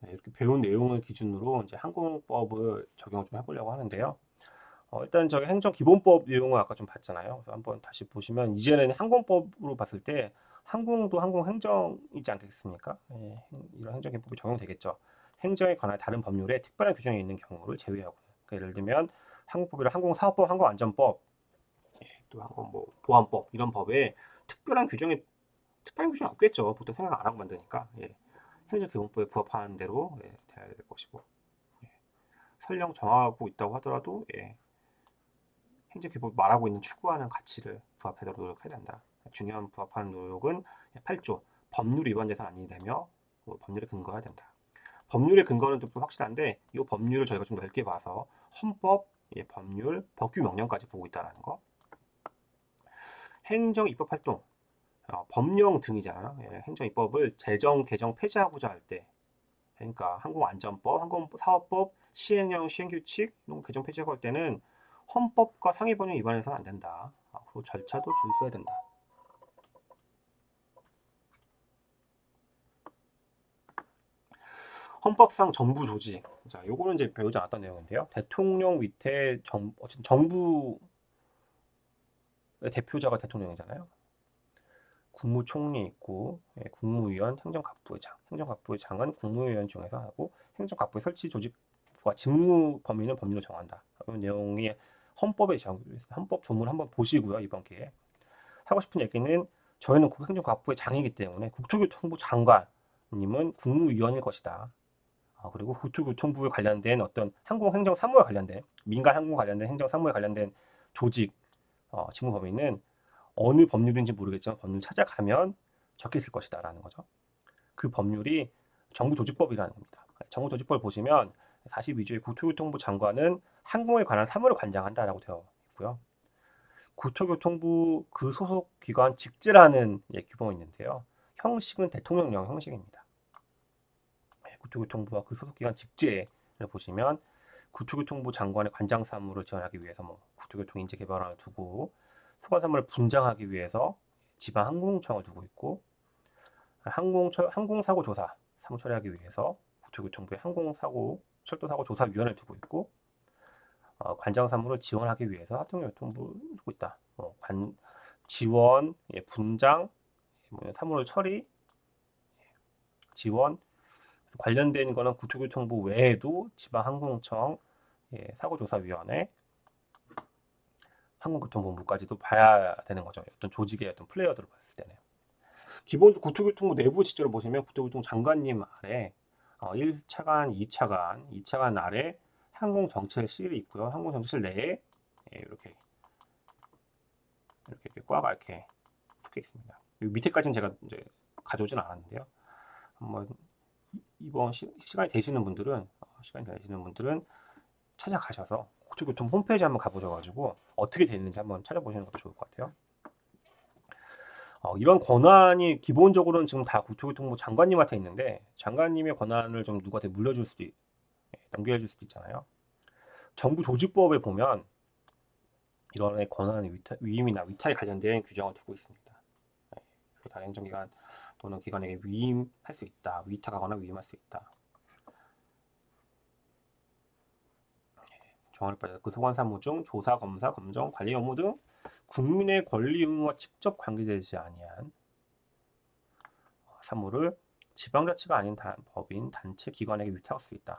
이렇게 배운 내용을 기준으로 이제 항공법을 적용을 좀 해보려고 하는데요. 일단 저희 행정기본법 내용을 아까 좀 봤잖아요. 그래서 한번 다시 보시면 이제는 항공법으로 봤을 때 항공도 항공행정이지 않겠습니까? 이런 행정기본법이 적용되겠죠. 행정에 관한 다른 법률에 특별한 규정이 있는 경우를 제외하고. 그러니까 예를 들면 항공법이나 항공사업법, 항공안전법, 또 항공 뭐 보안법 이런 법에 특별한 규정이 특별한 규정이 없겠죠. 보통 생각 안 하고 만드니까. 행정기본법에 부합하는 대로 돼야 될 것이고. 설령 정하고 있다고 하더라도 행정기법이 말하고 있는 추구하는 가치를 부합하도록 노력해야 된다. 중요한 부합하는 노력은 8조 법률 위반돼서는 아니 되며 법률에 근거해야 된다. 법률의 근거는 또 확실한데 이 법률을 저희가 좀 넓게 봐서 헌법, 법률, 법규 명령까지 보고 있다는 거. 행정 입법 활동, 법령 등이잖아요. 행정 입법을 제정, 개정, 폐지하고자 할 때, 그러니까 항공안전법, 항공사업법, 시행령, 시행규칙 이런 거 개정 폐지하고 할 때는 헌법과 상위법령 위반해서는 안 된다. 앞으로 절차도 준수해야 된다. 헌법상 정부 조직. 자, 요거는 이제 배우지 않았던 내용인데요. 대통령 밑에 어쨌든 정부의 대표자가 대통령이잖아요. 국무총리 있고, 국무위원, 행정각부의장은 국무위원 중에서 하고, 행정각부의 설치 조직과 직무 범위는 법률로 정한다. 이런 내용이 헌법에 적용되어 있습니다. 헌법 조문 한번 보시고요, 이번 기회에. 하고 싶은 얘기는 저희는 행정각부의 장이기 때문에 국토교통부 장관님은 국무위원일 것이다. 그리고 국토교통부에 관련된 어떤 항공행정 사무에 관련된 민간 항공 관련된 행정 사무에 관련된 조직 직무 범위는 어느 법률인지 모르겠지만 법률 찾아가면 적혀 있을 것이다라는 거죠. 그 법률이 정부조직법이라는 겁니다. 정부조직법을 보시면 42조의 국토교통부 장관은 항공에 관한 사무를 관장한다라고 되어 있고요. 국토교통부 그 소속 기관 직제라는 규범이 있는데요. 형식은 대통령령 형식입니다. 국토교통부와 그 소속 기관 직제를 보시면 국토교통부 장관의 관장 사무를 지원하기 위해서 국토교통 인재 개발원을 두고 소관 사무를 분장하기 위해서 지방항공청을 두고 있고 항공사고 조사 사무 처리하기 위해서 국토교통부의 항공사고 철도사고 조사위원회를 두고 있고 관장 사무를 지원하기 위해서 하통교통부 두고 있다. 지원, 분장, 사무를 처리, 지원 관련된 거는 국토교통부 외에도 지방항공청, 사고조사위원회, 항공교통본부까지도 봐야 되는 거죠. 어떤 조직의 어떤 플레이어들을 봤을 때는. 기본적으로 국토교통부 내부 지조를 보시면 국토교통부 장관님 아래 1차관, 2차관, 2차관 아래 항공정책실이 있고요. 항공정책실 내에 이렇게 꽉 이렇게 붙어 있습니다. 밑에까지는 제가 이제 가져오진 않았는데요. 한번 이번 시간이 되시는 분들은 찾아가셔서 국토교통 홈페이지 한번 가보셔가지고 어떻게 되는지 한번 찾아보시는 것도 좋을 것 같아요. 이런 권한이 기본적으로는 지금 다 국토교통부 장관님한테 있는데 장관님의 권한을 좀 누구한테 물려줄 수도 넘겨줄 수도 있잖아요. 정부 조직법에 보면 이런 권한의 위임이나 위탁에 관련된 규정을 두고 있습니다. 그래서 다른 행정기관 또는 기관에게 위임할 수 있다, 위탁하거나 위임할 수 있다. 정원을 빠져 그 소관 사무 중 조사, 검사, 검정, 관리 업무 등 국민의 권리 의무와 직접 관계되지 아니한 사무를 지방자치가 아닌 법인, 단체, 기관에게 위탁할 수 있다.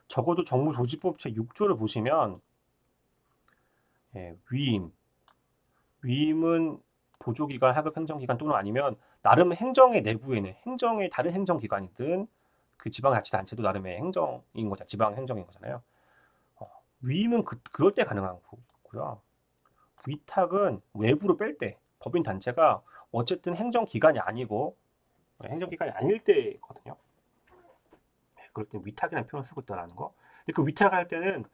적어도 정부조직법 제6조를 보시면 위임은 보조기관, 하급행정기관 또는 아니면 나름 행정의 내부에는 행정의 다른 행정기관이든 그 지방자치단체도 나름의 행정인 거잖아요. 지방행정인 거잖아요. 위임은 그럴 때 가능한 거고요. 위탁은 외부로 뺄 때 법인 단체가 어쨌든 행정기관이 아니고 행정기관이 아닐 때거든요. 그럴 때 위탁이라는 표현을 쓰고 있다는 거. 근데 그 위탁할 때는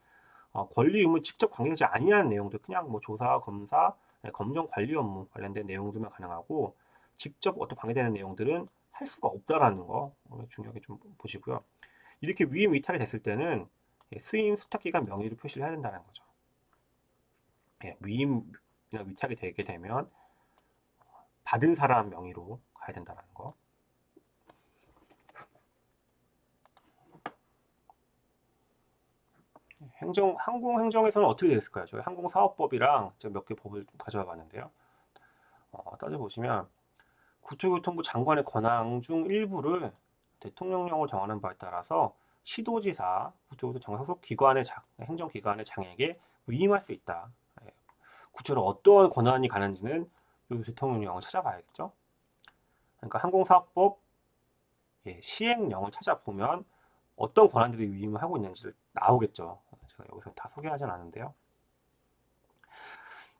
권리 의무 직접 관계되지 아니한 내용들 그냥 조사, 검사, 검정 관리 업무 관련된 내용들만 가능하고 직접 어떤 관계되는 내용들은 할 수가 없다라는 거 중요하게 좀 보시고요. 이렇게 위임 위탁이 됐을 때는 수임 수탁기관 명의를 표시를 해야 된다는 거죠. 위임이나 위탁이 되게 되면 받은 사람 명의로 가야 된다는 거. 항공행정에서는 어떻게 됐을까요? 저희 항공사업법이랑 제가 몇 개 법을 좀 가져와 봤는데요. 따져보시면 국토교통부 장관의 권한 중 일부를 대통령령을 정하는 바에 따라서 시도지사, 국토교통 장관 소속 기관의 행정기관의 장에게 위임할 수 있다. 예, 구체로 어떤 권한이 가는지는 이 대통령령을 찾아봐야겠죠. 그러니까 항공사업법 시행령을 찾아보면 어떤 권한들이 위임을 하고 있는지를 나오겠죠. 제가 여기서 다 소개하진 않은데요.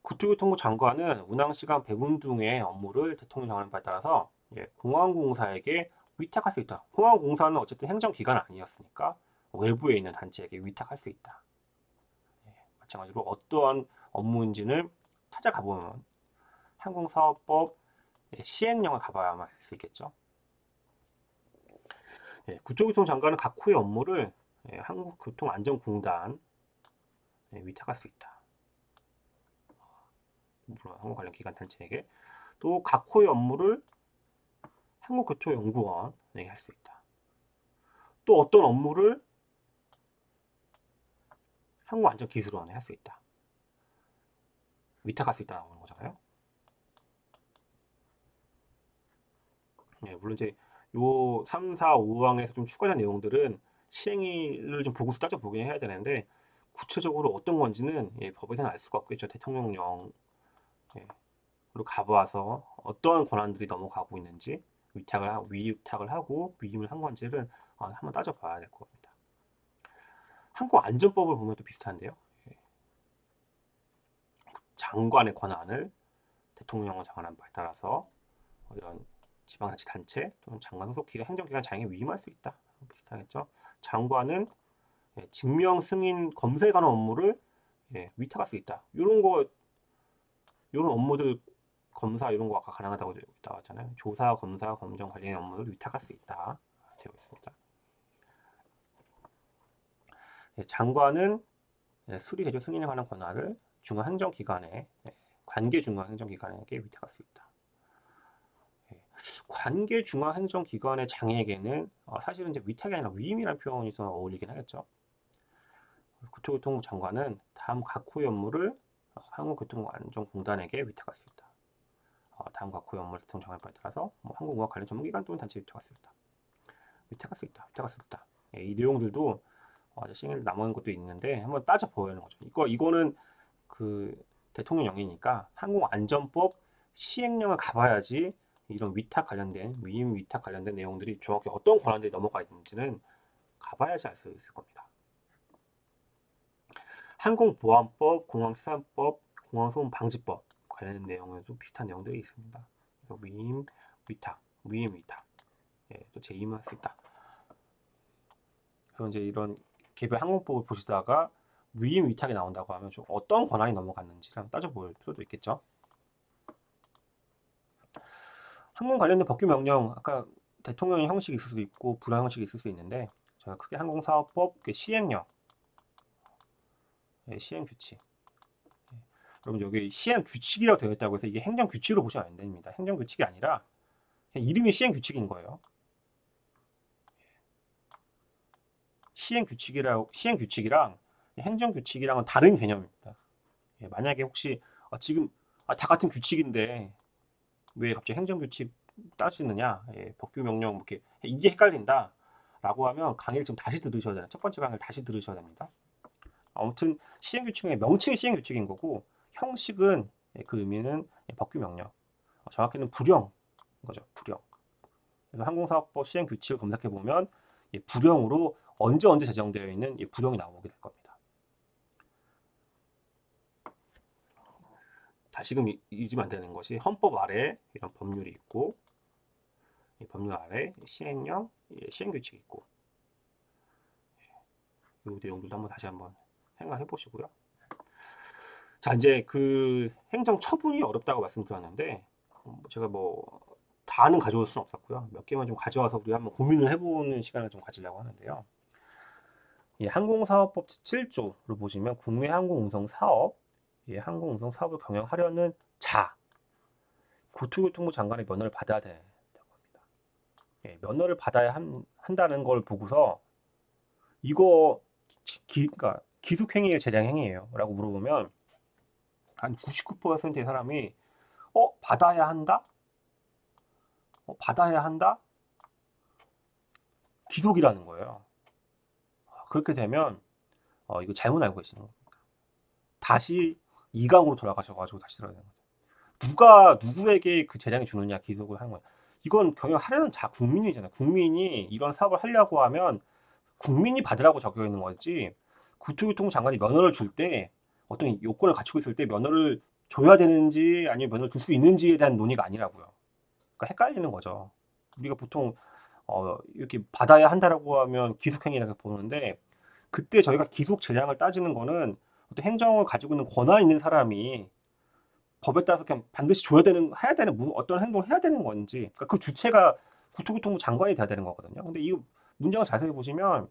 국토교통부 장관은 운항시간 배분 등의 업무를 대통령이 정하는 바에 따라서 공항공사에게 위탁할 수 있다. 공항공사는 어쨌든 행정기관 아니었으니까 외부에 있는 단체에게 위탁할 수 있다. 마찬가지로 어떠한 업무인지는 찾아가보면 항공사업법 시행령을 가봐야만 할 수 있겠죠. 국토교통 장관은 각 호의 업무를 한국교통안전공단 위탁할 수 있다. 물론 항공 관련 기관 단체에게 또 각 호의 업무를 한국교통연구원에게 할 수 있다. 또 어떤 업무를 한국안전기술원에 할 수 있다. 위탁할 수 있다는 거잖아요. 물론 이제 요 3, 4, 5항에서 좀 추가된 내용들은 시행일을 좀 보고서 따져보긴 해야 되는데 구체적으로 어떤 건지는 법에서는 알 수가 없겠죠. 대통령령으로 가봐서 어떤 권한들이 넘어가고 있는지 위탁을 하고 위임을 한 건지를 한번 따져봐야 될 겁니다. 항공안전법을 보면 또 비슷한데요. 장관의 권한을 대통령을 정하는 바에 따라서 이런 지방자치단체 또는 장관 소속 기관 행정기관 장에 위임할 수 있다. 비슷하겠죠. 장관은 증명 승인 검사에 관한 업무를 위탁할 수 있다. 이런 업무들 검사 이런 거 아까 가능하다고 나왔잖아요. 조사, 검사, 검정 관련의 업무를 위탁할 수 있다. 되어 있습니다. 장관은 수리 개조 승인에 관한 권한을 중앙행정기관에 관계 중앙행정기관에게 위탁할 수 있다. 관계 중앙행정기관의 장에게는 사실은 이제 위탁이 아니라 위임이라는 표현이 더 어울리긴 하겠죠. 국토교통부 장관은 다음 각 호의 업무를 한국교통안전공단에게 위탁할 수 있다. 다음 각 호의 업무를 대통령 정할 바에 따라서 항공우악 관련 전문기관 또는 단체에 위탁할 수 있다. 위탁할 수 있다. 이 내용들도 시행일 남은 것도 있는데 한번 따져 보는 거죠. 이거는 그 대통령령이니까 항공안전법 시행령을 가봐야지 이런 위임 위탁 관련된 내용들이 정확히 어떤 권한들이 넘어가 있는지는 가봐야지 알 수 있을 겁니다. 항공보안법, 공항시설법, 공항소음방지법 관련된 내용은 좀 비슷한 내용들이 있습니다. 그래서 위임 위탁 또 재임할 수 있다. 그래서 이제 이런 개별 항공법을 보시다가 위임 위탁이 나온다고 하면 좀 어떤 권한이 넘어갔는지를 한번 따져볼 필요도 있겠죠. 항공 관련된 법규 명령 아까 대통령의 형식이 있을 수도 있고 불안 형식이 있을 수 있는데 저는 크게 항공사업법 시행령 시행 규칙 여러분 여기 시행 규칙이라고 되어 있다고 해서 이게 행정 규칙으로 보시면 안 됩니다. 행정 규칙이 아니라 그냥 이름이 시행 규칙인 거예요. 시행 규칙이랑 행정 규칙이랑은 다른 개념입니다. 만약에 혹시 지금 다 같은 규칙인데 왜 갑자기 행정 규칙 따지느냐, 법규 명령 이렇게 이게 헷갈린다라고 하면 강의를 좀 다시 들으셔야 돼요. 첫 번째 강의를 다시 들으셔야 됩니다. 아무튼 시행 규칙의 명칭이 시행 규칙인 거고 형식은 그 의미는 법규 명령. 정확히는 불령 거죠. 불령. 그래서 항공사업법 시행 규칙을 검색해 보면 불령으로 언제 제정되어 있는 불령이 나오게 될 겁니다. 다시금 잊으면 안 되는 것이 헌법 아래 이런 법률이 있고 이 법률 아래 시행령, 시행 규칙이 있고 이 내용들도 한번 다시 한번 생각해 보시고요. 자 이제 그 행정 처분이 어렵다고 말씀드렸는데 제가 다는 가져올 수는 없었고요. 몇 개만 좀 가져와서 우리 한번 고민을 해보는 시간을 좀 가지려고 하는데요. 이 항공사업법 7조를 보시면 국내 항공운송 사업, 이 항공운송 사업을 경영하려는 자, 국토교통부 장관의 면허를 받아야 된다고 합니다. 면허를 받아야 한다는 걸 보고서 이거 그러니까 기속행위의 재량행위예요 라고 물어보면 한 99%의 사람이 받아야 한다? 받아야 한다? 기속이라는 거예요. 그렇게 되면 이거 잘못 알고 계시는 겁니다. 다시 2강으로 돌아가셔가지고 다시 들어야 되는 거죠. 누가 누구에게 그 재량이 주느냐 기속을 하는 거예요. 이건 경영하려는 국민이잖아요. 국민이 이런 사업을 하려고 하면 국민이 받으라고 적혀 있는 거지. 국토교통부 장관이 면허를 줄 때 어떤 요건을 갖추고 있을 때 면허를 줘야 되는지 아니면 면허를 줄 수 있는지에 대한 논의가 아니라고요. 그러니까 헷갈리는 거죠. 우리가 보통 이렇게 받아야 한다라고 하면 기속행위라고 보는데 그때 저희가 기속 재량을 따지는 거는 어떤 행정을 가지고 있는 권한 있는 사람이 법에 따라서 그냥 반드시 해야 되는 어떤 행동을 해야 되는 건지 그러니까 그 주체가 국토교통부 장관이 돼야 되는 거거든요. 근데 이 문장을 자세히 보시면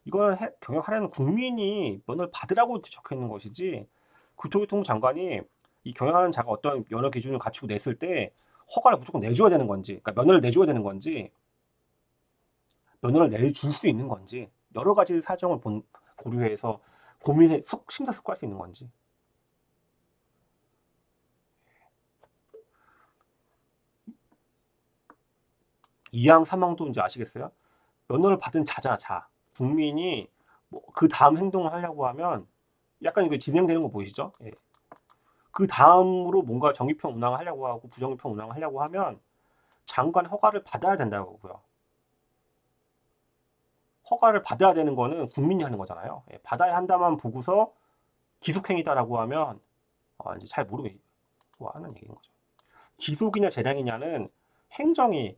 이거는 경영하려는 국민이 면허를 받으라고 적혀 있는 것이지 국토교통부 장관이 이 경영하는 자가 어떤 면허 기준을 갖추고 냈을 때 허가를 무조건 내줘야 되는 건지, 그러니까 면허를 내줘야 되는 건지, 면허를 내줄 수 있는 건지 여러 가지 사정을 고려해서 고민해 심사숙고할 수 있는 건지. 이항 삼항도 이제 아시겠어요? 면허를 받은 자 국민이 그 다음 행동을 하려고 하면 약간 이거 진행되는 거 보이시죠? 예. 그 다음으로 뭔가 정기평 운항을 하려고 하고 부정기평 운항을 하려고 하면 장관 허가를 받아야 된다고요. 허가를 받아야 되는 거는 국민이 하는 거잖아요. 예. 받아야 한다만 보고서 기속행위다라고 하면 이제 잘 모르고 하는 얘기인 거죠. 기속이냐 재량이냐는 행정이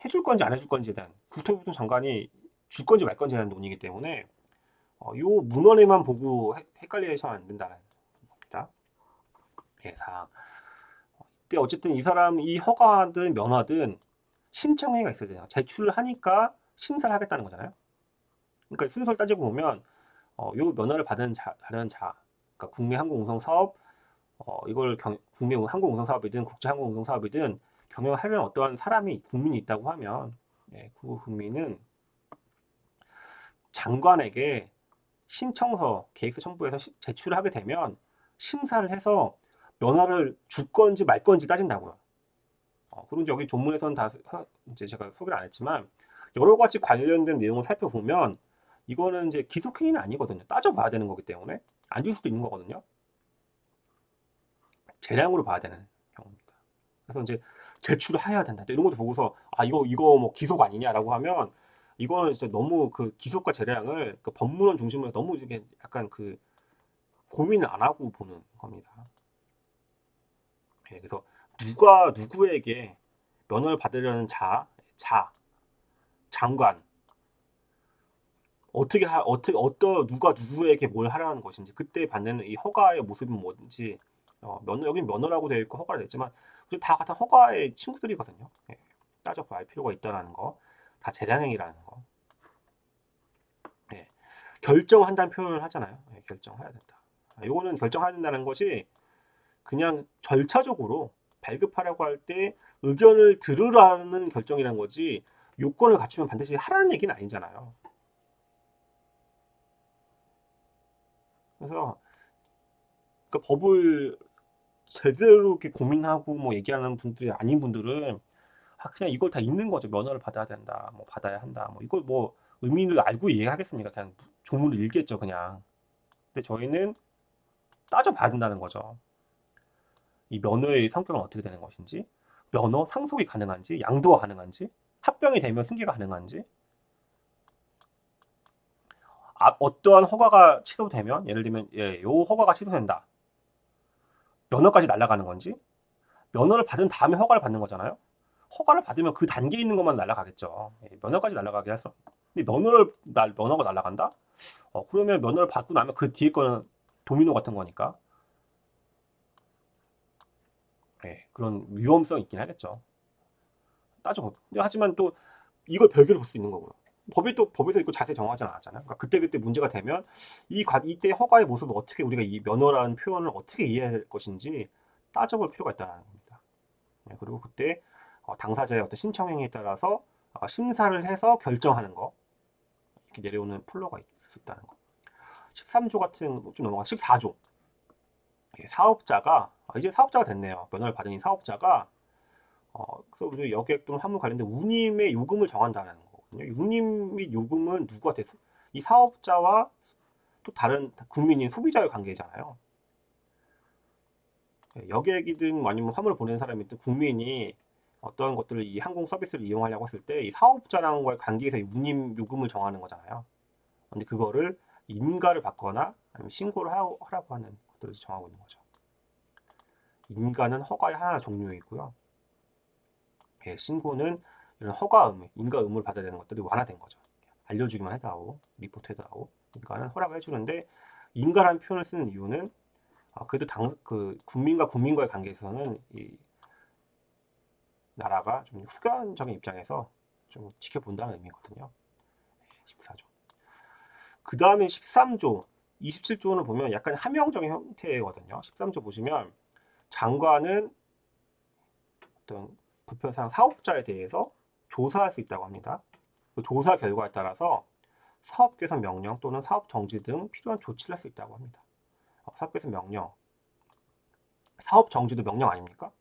해줄 건지 안 해줄 건지에 대한 국토교통 장관이 줄 건지 말 건지에 대한 논의이기 때문에 요 문헌에만 보고 헷갈려서는 안 된다는 겁니다. 예상. 이때 어쨌든 이 허가든 면허든 신청회가 있어야 돼요. 제출을 하니까 심사를 하겠다는 거잖아요. 그러니까 순서를 따지고 보면 요 면허를 받은 다른 자, 그러니까 국내 항공운송 사업, 이걸 국내 항공운송 사업이든 국제 항공운송 사업이든 경영하려는 어떠한 사람이 국민이 있다고 하면 그 국민은 장관에게 신청서 계획서 첨부해서 제출을 하게 되면 심사를 해서 면허를 줄 건지 말 건지 따진다고요. 그리고 이제 여기 조문에서는 다 이제 제가 소개를 안 했지만 여러 가지 관련된 내용을 살펴보면 이거는 이제 기속행위는 아니거든요. 따져봐야 되는 거기 때문에 안 줄 수도 있는 거거든요. 재량으로 봐야 되는 경우입니다. 그래서 이제 제출을 해야 된다. 이런 것도 보고서 이거 뭐 기속 아니냐라고 하면 이거는 진짜 너무 그 기속과 재량을 그 법문원 중심으로 너무 이게 약간 그 고민을 안 하고 보는 겁니다. 그래서 누가 누구에게 면허를 받으려는 장관 누가 누구에게 뭘 하라는 것인지 그때 받는 이 허가의 모습은 뭔지 여긴 면허라고 되어 있고 허가가 되어 있지만 다 같은 허가의 친구들이거든요. 따져봐야 필요가 있다라는 거, 다 재량행위라는 거. 결정한다는 표현을 하잖아요. 결정해야 된다. 이거는 결정해야 된다는 것이 그냥 절차적으로 발급하라고 할 때 의견을 들으라는 결정이라는 거지 요건을 갖추면 반드시 하라는 얘기는 아니잖아요. 그래서 그 법을 제대로 이렇게 고민하고 뭐 얘기하는 분들이 아닌 분들은 그냥 이걸 다 읽는 거죠. 면허를 받아야 된다, 뭐 받아야 한다, 뭐 이걸 뭐 의미를 알고 이해하겠습니까? 그냥 조문을 읽겠죠, 그냥. 근데 저희는 따져봐야 된다는 거죠. 이 면허의 성격은 어떻게 되는 것인지, 면허 상속이 가능한지, 양도가 가능한지, 합병이 되면 승계가 가능한지, 어떠한 허가가 취소되면, 예를 들면, 요 허가가 취소된다. 면허까지 날아가는 건지, 면허를 받은 다음에 허가를 받는 거잖아요. 허가를 받으면 그 단계에 있는 것만 날아가겠죠. 면허까지 날아가게 해서. 근데 면허가 날아간다? 그러면 면허를 받고 나면 그 뒤에 거는 도미노 같은 거니까. 그런 위험성이 있긴 하겠죠. 따져보. 하지만 또 이걸 별개로 볼 수 있는 거고요. 법에서 이거 자세히 정하지 않았잖아요. 그러니까 그때 문제가 되면 이때 허가의 모습을 어떻게 우리가 이 면허라는 표현을 어떻게 이해할 것인지 따져볼 필요가 있다는 겁니다. 그리고 그때 당사자의 어떤 신청행위에 따라서 심사를 해서 결정하는 거 이렇게 내려오는 플로가 있을 수 있다는 거. 13조 같은 좀 넘어가 14조. 사업자가 이제 사업자가 됐네요. 면허를 받은 이 사업자가 그래서 우리 여객 또는 화물 관련된 운임의 요금을 정한다는 거거든요. 운임 및 요금은 누구한테 이 사업자와 또 다른 국민인 소비자의 관계잖아요. 여객이든 아니면 화물을 보내는 사람이든 국민이 어떤 것들을 이 항공 서비스를 이용하려고 했을 때 이 사업자랑과의 관계에서 이 운임 요금을 정하는 거잖아요. 근데 그거를 인가를 받거나 아니면 신고를 하라고 하는 것들을 정하고 있는 거죠. 인가는 허가의 하나 종류이고요. 신고는 이런 허가 의무, 인가 의무를 받아야 되는 것들이 완화된 거죠. 알려주기만 해도 리포트 해도 하고, 인가는 허락을 해주는데 인가라는 표현을 쓰는 이유는 그래도 국민과 국민과의 관계에서는 이 나라가 좀 후견적인 입장에서 좀 지켜본다는 의미거든요. 14조. 그 다음에 13조, 27조는 보면 약간 함용적인 형태거든요. 13조 보시면 장관은 어떤 불편사항 사업자에 대해서 조사할 수 있다고 합니다. 그 조사 결과에 따라서 사업 개선 명령 또는 사업 정지 등 필요한 조치를 할 수 있다고 합니다. 사업 개선 명령, 사업 정지도 명령 아닙니까?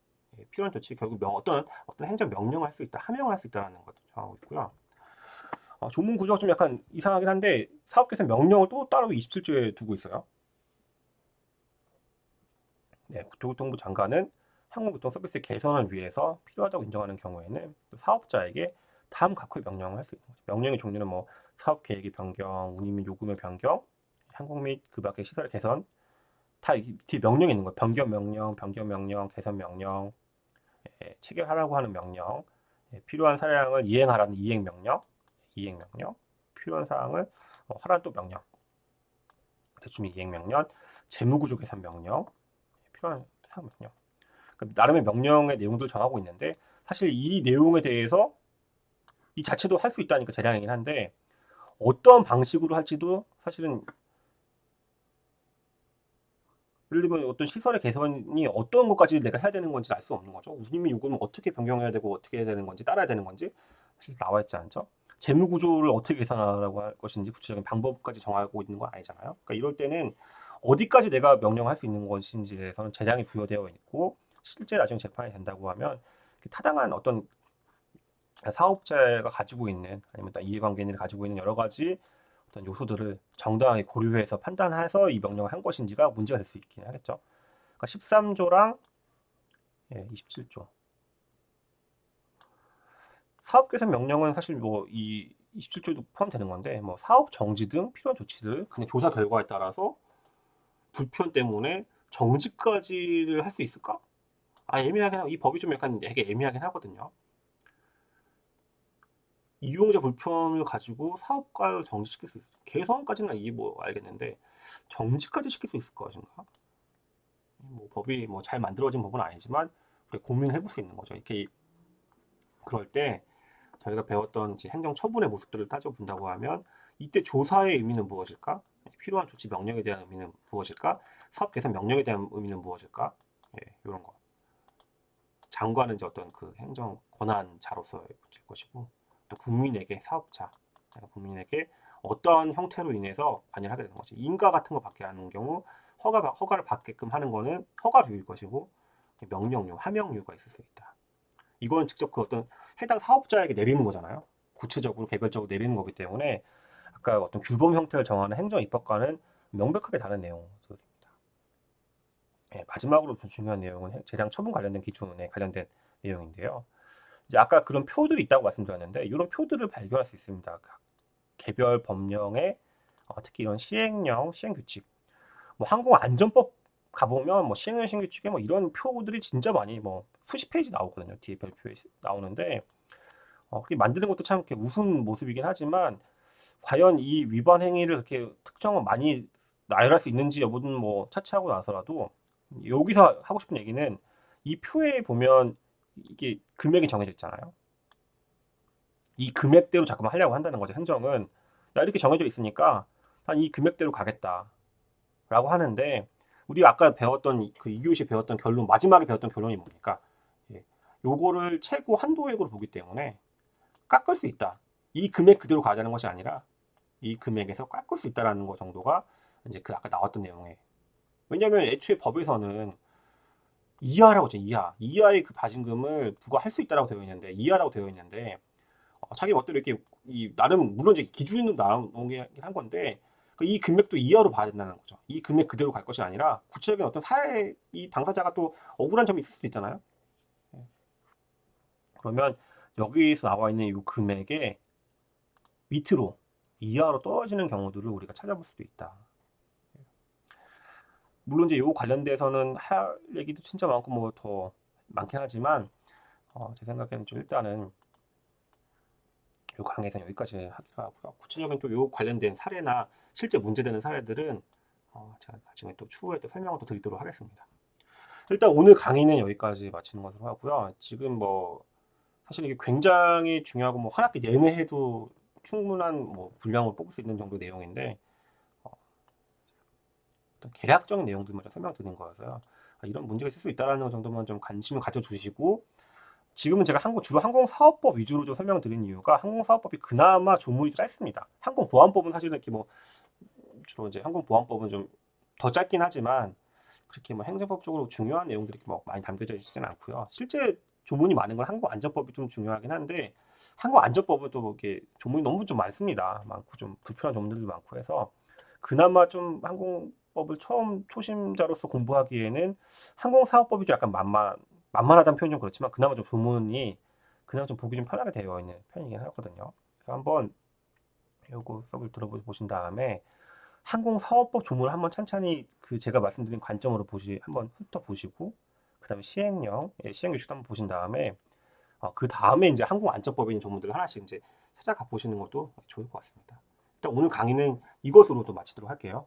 필요한 조치 결국 어떤 행정 명령을 할 수 있다, 하명을 할 수 있다는 것도 정하고 있고요. 조문 구조가 좀 약간 이상하긴 한데 사업 개선 명령을 또 따로 27조에 두고 있어요. 국토교통부 장관은 항공교통 서비스 개선을 위해서 필요하다고 인정하는 경우에는 사업자에게 다음 각호의 명령을 할 수 있는 거죠. 명령의 종류는 뭐 사업 계획의 변경, 운임 및 요금의 변경, 항공 및 그 밖의 시설 개선 다 뒤에 명령이 있는 거예요. 변경 명령, 개선 명령, 체결하라고 하는 명령, 필요한 사항을 이행하라는 이행 명령, 필요한 사항을 하라는 또 명령, 대충 이행 명령, 재무구조 개선 명령, 필요한 사항 명령. 나름의 명령의 내용들을 정하고 있는데 사실 이 내용에 대해서 이 자체도 할 수 있다니까 재량이긴 한데 어떤 방식으로 할지도 사실은 예를 들면 어떤 시설의 개선이 어떤 것까지 내가 해야 되는 건지 알 수 없는 거죠. 운임이 요금을 어떻게 변경해야 되고 어떻게 해야 되는 건지 따라야 되는 건지 사실 나와 있지 않죠. 재무 구조를 어떻게 개선하라고 할 것인지 구체적인 방법까지 정하고 있는 건 아니잖아요. 그러니까 이럴 때는 어디까지 내가 명령할 수 있는 것인지에 대해서는 재량이 부여되어 있고 실제 나중에 재판이 된다고 하면 타당한 어떤 사업자가 가지고 있는 아니면 이해관계인이 가지고 있는 여러 가지 어떤 요소들을 정당하게 고려해서 판단해서 이 명령을 한 것인지가 문제가 될 수 있긴 하겠죠. 그러니까 13조랑 27조. 사업 개선 명령은 사실 뭐 이 27조도 포함되는 건데 뭐 사업 정지 등 필요한 조치를 그냥 조사 결과에 따라서 불편 때문에 정지까지를 할 수 있을까? 애매하긴 하고 이 법이 좀 약간 되게 애매하긴 하거든요. 이용자 불편을 가지고 사업가를 정지시킬 수 있어. 개선까지는 이게 뭐 알겠는데 정지까지 시킬 수 있을 것인가? 뭐 법이 뭐 잘 만들어진 법은 아니지만 우리가 고민을 해볼 수 있는 거죠. 이렇게 그럴 때 저희가 배웠던 이제 행정 처분의 모습들을 따져본다고 하면 이때 조사의 의미는 무엇일까? 필요한 조치 명령에 대한 의미는 무엇일까? 사업 개선 명령에 대한 의미는 무엇일까? 이런 거. 장관은 이제 어떤 그 행정 권한자로서의 문제일 것이고 또 국민에게 사업자, 국민에게 어떤 형태로 인해서 관여를 하게 되는 거지. 인가 같은 거 받게 하는 경우 허가를 받게끔 하는 거는 허가류일 것이고 명령류, 하명류가 있을 수 있다. 이거는 직접 그 어떤 해당 사업자에게 내리는 거잖아요. 구체적으로 개별적으로 내리는 거기 때문에 아까 어떤 규범 형태를 정하는 행정 입법과는 명백하게 다른 내용들입니다. 마지막으로 중요한 내용은 재량 처분 관련된 기준에 관련된 내용인데요. 이제 아까 그런 표들이 있다고 말씀드렸는데 이런 표들을 발견할 수 있습니다. 각 개별 법령에 특히 이런 시행령, 시행규칙, 뭐 항공안전법 가보면 뭐 시행령, 시행규칙에 뭐 이런 표들이 진짜 많이 뭐 수십 페이지 나오거든요. 뒤에 별표에 나오는데 그게 만드는 것도 참 이렇게 우스운 모습이긴 하지만 과연 이 위반 행위를 그렇게 특정을 많이 나열할 수 있는지 여부는 뭐 차치하고 나서라도 여기서 하고 싶은 얘기는 이 표에 보면 이게 금액이 정해져 있잖아요. 이 금액대로 자꾸만 하려고 한다는 거죠. 행정은 야 이렇게 정해져 있으니까 한 이 금액대로 가겠다라고 하는데 우리 아까 배웠던 그 2교시 배웠던 결론 마지막에 배웠던 결론이 뭡니까? 요거를 최고 한도액으로 보기 때문에 깎을 수 있다. 이 금액 그대로 가자는 것이 아니라 이 금액에서 깎을 수 있다라는 것 정도가 이제 그 아까 나왔던 내용에. 왜냐면 애초에 법에서는 이하라고 돼, 이하의 그 과징금을 부과할 수 있다라고 되어 있는데, 이하라고 되어 있는데, 자기 멋대로 이렇게 나름 물론 이제 기준은 나온 게 한 건데 이 금액도 이하로 봐야 된다는 거죠. 이 금액 그대로 갈 것이 아니라 구체적인 어떤 사례 이 당사자가 또 억울한 점이 있을 수도 있잖아요. 예. 그러면 여기서 나와 있는 이 금액의 밑으로 이하로 떨어지는 경우들을 우리가 찾아볼 수도 있다. 물론 이제 요 관련돼서는 할 얘기도 진짜 많고 뭐 더 많긴 하지만 제 생각에는 좀 일단은 요 강의에서는 여기까지 하기로 하고요. 구체적인 또 요 관련된 사례나 실제 문제되는 사례들은 제가 나중에 또 추후에 또 설명을 또 드리도록 하겠습니다. 일단 오늘 강의는 여기까지 마치는 것으로 하고요. 지금 뭐 사실 이게 굉장히 중요하고 뭐 한 학기 내내 해도 충분한 뭐 분량을 뽑을 수 있는 정도 내용인데 어, 어떤 개략적인 내용들만 좀 설명드린 거여서요. 이런 문제가 있을 수 있다는 정도만 좀 관심을 가져주시고 지금은 제가 주로 항공사업법 위주로 좀 설명드린 이유가 항공사업법이 그나마 조문이 짧습니다. 항공보안법은 사실은 이렇게 뭐 주로 이제 항공보안법은 좀 더 짧긴 하지만 그렇게 뭐 행정법적으로 중요한 내용들이 뭐 많이 담겨져 있지는 않고요. 실제 조문이 많은 건 항공안전법이 좀 중요하긴 한데 항공안전법은 또 이렇게 조문이 너무 좀 많습니다. 많고 좀 불편한 조문들도 많고 해서 그나마 좀 항공법을 처음 초심자로서 공부하기에는 항공사업법이 좀 약간 만만하다는 표현이 좀 그렇지만 그나마 좀 조문이 그나마 좀 보기 좀 편하게 되어 있는 편이긴 하거든요. 그래서 한번 요거 수업을 들어보신 다음에 항공사업법 조문을 한번 찬찬히 그 제가 말씀드린 관점으로 한번 훑어보시고 그다음에 시행규칙도 한번 보신 다음에 그 다음에 이제 항공안전법에 있는 조문들을 하나씩 이제 찾아가 보시는 것도 좋을 것 같습니다. 일단 오늘 강의는 이것으로 또 마치도록 할게요.